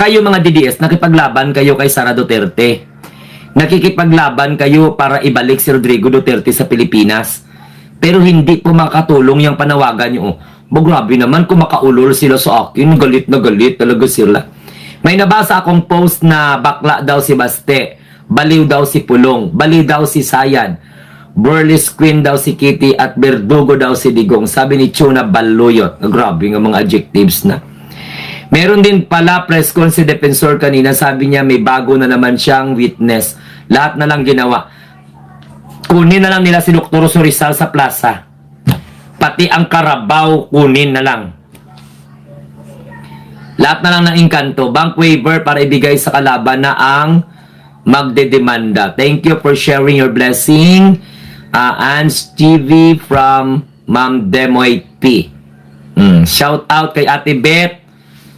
Kayo mga DDS, nakipaglaban kayo kay Sara Duterte. Nakikipaglaban kayo para ibalik si Rodrigo Duterte sa Pilipinas. Pero hindi po makatulong yung panawagan nyo. Grabe naman kung makaulol sila sa akin. Galit na galit talaga sila. May nabasa akong post na bakla daw si Baste. Baliw daw si Pulong. Baliw daw si Sayan. Burlesque Queen daw si Kitty. At Berdugo daw si Digong. Sabi ni Chuna Baluyot. Grabe nga mga adjectives na. Meron din pala press con si Defensor kanina. Sabi niya may bago na naman siyang witness. Lahat na lang ginawa. Kunin na lang nila si Dr. Rizal sa plaza. Pati ang Carabao, kunin na lang. Lahat na lang ng engkanto. Bank waiver para ibigay sa kalaban na ang magdedemanda. Thank you for sharing your blessing. Ans TV from Ma'am Demoy P. Shout out kay Ate Beth.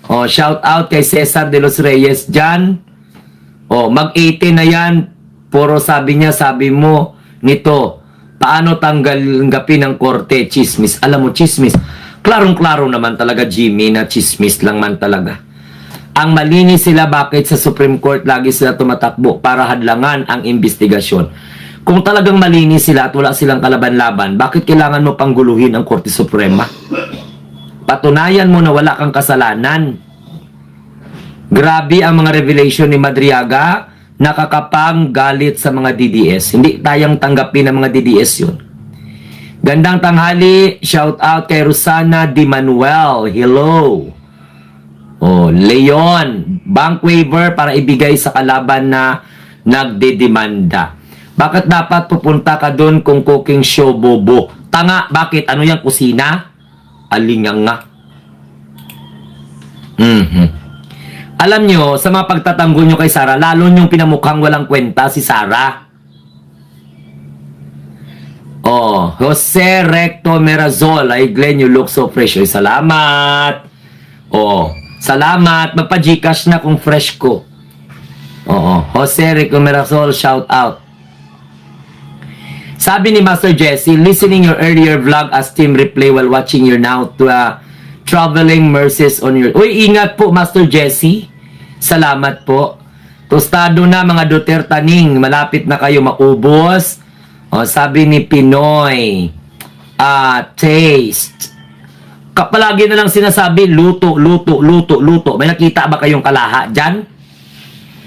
Shout out kay Cesar de los Reyes dyan. Mag-18 na yan. Puro sabi niya, sabi mo, nito, paano tanggapin ng korte? Chismis. Alam mo, chismis. Klarong-klaro naman talaga, Jimmy, na chismis lang man talaga. Ang malinis sila, bakit sa Supreme Court lagi sila tumatakbo para hadlangan ang investigasyon? Kung talagang malinis sila at wala silang kalaban-laban, bakit kailangan mo pangguluhin ang Korte Suprema? Patunayan mo na wala kang kasalanan. Grabe ang mga revelation ni Madriaga, nakakapang galit sa mga DDS. Hindi tayang tanggapin ng mga DDS yun. Gandang tanghali, shout out kay Rosana Di Manuel. Hello. Leon, bank waiver para ibigay sa kalaban na nagdedemanda. Bakit dapat pupunta ka doon kung cooking show, bobo? Tanga, bakit? Ano yung kusina? Alingang nga. Alam nyo, sa mga pagtatanggol nyo kay Sara, lalo nyong pinamukhang walang kwenta si Sara. Jose Recto Merazol. Ay, Glenn, you look so fresh. Ay, salamat. Salamat. Magpa-Gcash na kung fresh ko. Jose Recto Merazol, shout out. Sabi ni Master Jesse, listening your earlier vlog as team replay while watching your now traveling mercies on your... Uy, ingat po, Master Jesse. Salamat po. Tostado na, mga Dutertaning. Malapit na kayo maubos. Sabi ni Pinoy. Taste. Kapalagi na lang sinasabi, luto, luto, luto, luto. May nakita ba kayong kalaha dyan?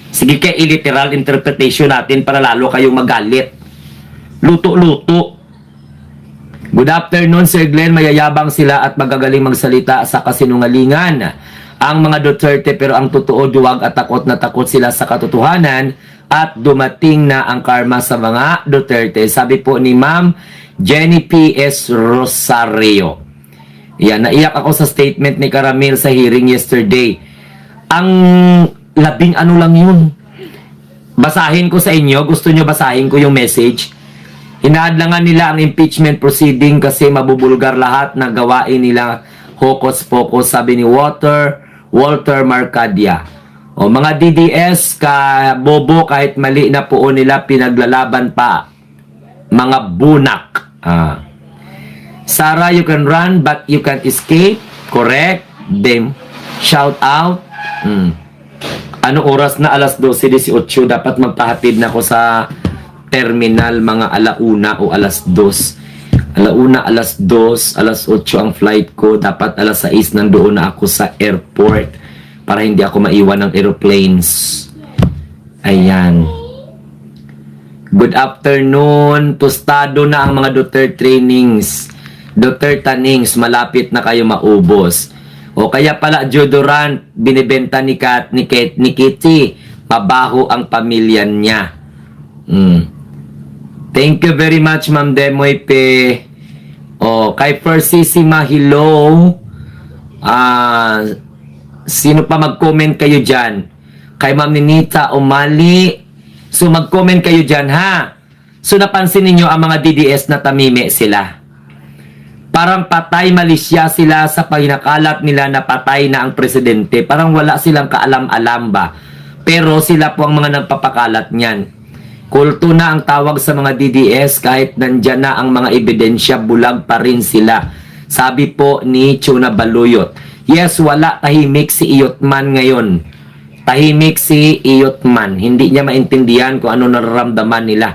Sige kaya i-literal interpretation natin para lalo kayong magalit. Luto, luto. Good afternoon, Sir Glenn. Mayayabang sila at magagaling magsalita sa kasinungalingan. Ang mga Duterte, pero ang totoo, duwag at takot na takot sila sa katotohanan at dumating na ang karma sa mga Duterte. Sabi po ni Ma'am Jenny P.S. Rosario. Yan, naiyak ako sa statement ni Caramel sa hearing yesterday. Ang labing ano lang yun. Basahin ko sa inyo. Gusto nyo basahin ko yung message? Inaadlangan nila ang impeachment proceeding kasi mabubulgar lahat na gawain nila hocus-pocus, sabi ni Walter Marcadia. Mga DDS, bobo, kahit mali na po nila, pinaglalaban pa. Mga bunak. Sarah, you can run but you can't escape. Correct. Them. Shout out. Ano oras na? Alas 12:18. Dapat magpahatid na ako sa terminal mga alauna o alas 2. Alauna, alas 2, alas 8 ang flight ko. Dapat alas 6 nandoon na ako sa airport para hindi ako maiwan ng aeroplanes. Ayan. Good afternoon. Tostado na ang mga Dutertanings. Malapit na kayo maubos. Kaya pala deodorant binibenta ni Kitty. Mabaho ang pamilya niya. Thank you very much, Ma'am Demoy Pe. Kay Persissima, hello. Sino pa mag-comment kayo dyan? Kay Ma'am Ninita Umali. So, mag-comment kayo dyan, ha? So, napansin ninyo ang mga DDS na tamime sila. Parang patay malisya sila sa pahinakalat nila na patay na ang presidente. Parang wala silang kaalam-alam ba? Pero sila po ang mga nagpapakalat niyan. Kulto na ang tawag sa mga DDS kahit nandyan na ang mga ebidensya, bulag pa rin sila. Sabi po ni Chuna Baluyot. Yes, wala tahimik si Iyotman ngayon. Tahimik si Iyotman. Hindi niya maintindihan kung ano nararamdaman nila.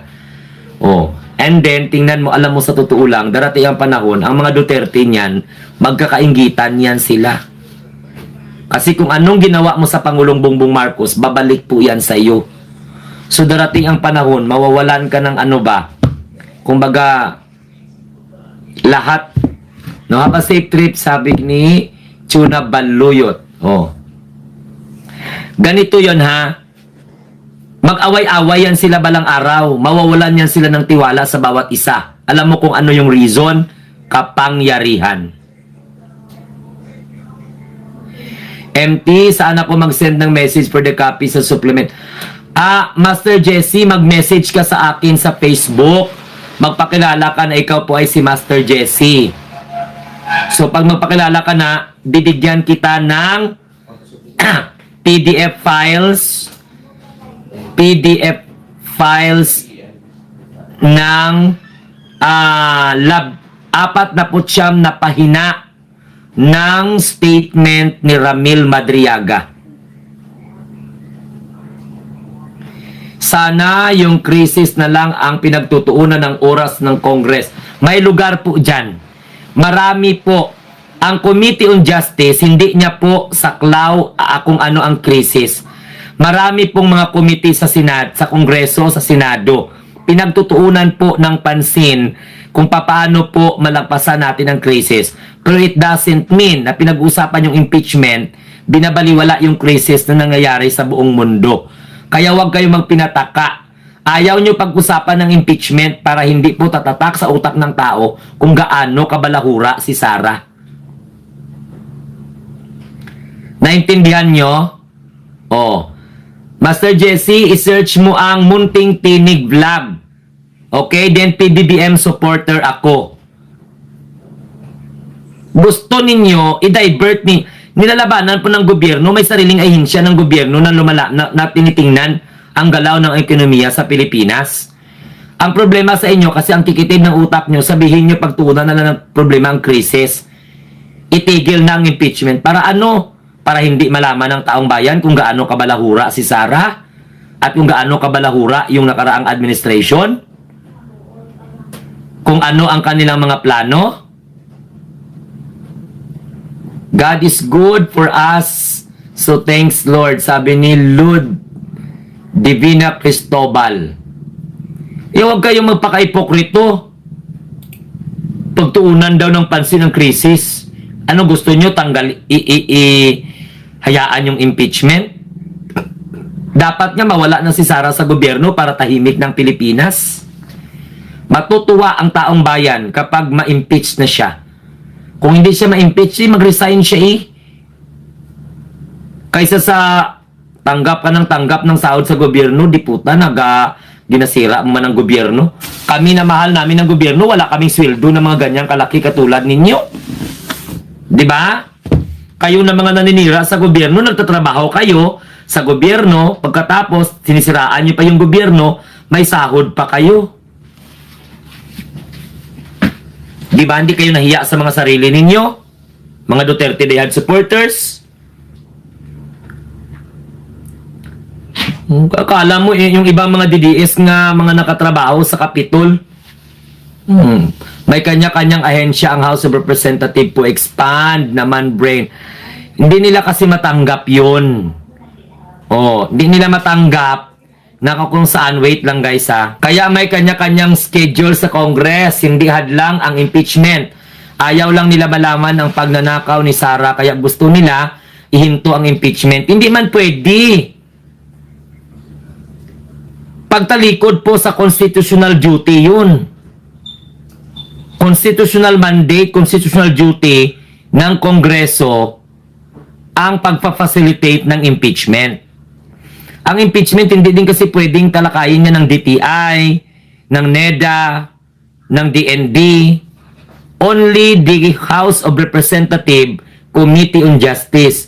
Oh. And then, tingnan mo, alam mo sa totoo lang, darating ang panahon, ang mga Duterte niyan, magkakainggitan yan sila. Kasi kung anong ginawa mo sa Pangulong Bongbong Marcos, babalik po yan sa iyo. So, darating ang panahon, mawawalan ka ng ano ba? Kumbaga, lahat. No, have a safe trip, sabi ni Tuna Baluyot. Oh. Ganito yon ha. Mag-away-away yan sila balang araw. Mawawalan yan sila ng tiwala sa bawat isa. Alam mo kung ano yung reason? Kapangyarihan. MT, saan ako mag-send ng message for the copy sa supplement? Master Jesse, mag-message ka sa akin sa Facebook. Magpakilala ka na ikaw po ay si Master Jesse. So, pag magpakilala ka na, bibigyan kita ng PDF files ng 49 na pahina ng statement ni Ramil Madriaga. Sana yung krisis na lang ang pinagtutuunan ng oras ng Congress. May lugar po dyan. Marami po. Ang Committee on Justice, hindi niya po saklaw kung ano ang krisis. Marami pong mga committee sa sa Kongreso, sa Senado. Pinagtutuunan po ng pansin kung paano po malagpasan natin ang krisis. Pero it doesn't mean na pinag-usapan yung impeachment, binabaliwala yung krisis na nangyayari sa buong mundo. Kaya huwag kayong magpinataka. Ayaw nyo pag-usapan ng impeachment para hindi po tatatak sa utak ng tao kung gaano kabalahura si Sara. Naintindihan nyo? Oh. Master Jesse, i-search mo ang Munting Tinig Vlog. Okay? Then PBBM supporter ako. Gusto ninyo i-divert nilalabanan po ng gobyerno, may sariling ahinsya ng gobyerno na tinitingnan ang galaw ng ekonomiya sa Pilipinas. Ang problema sa inyo, kasi ang tikitin ng utak nyo, sabihin nyo pagtuunan na lang ng problema ang krisis. Itigil na ang impeachment. Para ano? Para hindi malaman ng taong bayan kung gaano kabalahura si Sara at kung gaano kabalahura yung nakaraang administration, kung ano ang kanilang mga plano. God is good for us, so thanks Lord, sabi ni Lud Divina Cristobal. Huwag kayong magpaka-ipokrito. Pagtuunan daw ng pansin ng krisis. Ano gusto nyo? Hayaan yung impeachment? Dapat nga mawala na si Sara sa gobyerno para tahimik ng Pilipinas. Matutuwa ang taong bayan kapag ma-impeach na siya. Kung hindi siya ma-impeach, mag-resign siya Kaysa sa tanggap ka ng sahod sa gobyerno, di puta, ginasira mo man ang gobyerno. Kami na mahal namin ng gobyerno, wala kaming sweldo ng mga ganyang kalaki katulad ninyo. Di ba? Kayo na mga naninira sa gobyerno, nagtatrabaho kayo sa gobyerno, pagkatapos sinisiraan nyo pa yung gobyerno, may sahod pa kayo. Di ba hindi kayo nahiya sa mga sarili ninyo? Mga Duterte Dayad supporters? Akala mo yung ibang mga DDS nga mga nakatrabaho sa Kapitol? May kanya-kanyang ahensya ang House of Representatives to expand naman brain. Hindi nila kasi matanggap yun. Hindi nila matanggap na kung saan, wait lang guys ha. Kaya may kanya-kanyang schedule sa Congress, hindi hadlang ang impeachment. Ayaw lang nila malaman ang pagnanakaw ni Sara, kaya gusto nila ihinto ang impeachment. Hindi man pwede. Pagtalikod po sa constitutional duty yun. Constitutional mandate, constitutional duty ng Kongreso ang pagpa-facilitate ng impeachment. Ang impeachment hindi din kasi pwedeng talakayin niya ng DTI, ng NEDA, ng DND. Only the House of Representatives Committee on Justice.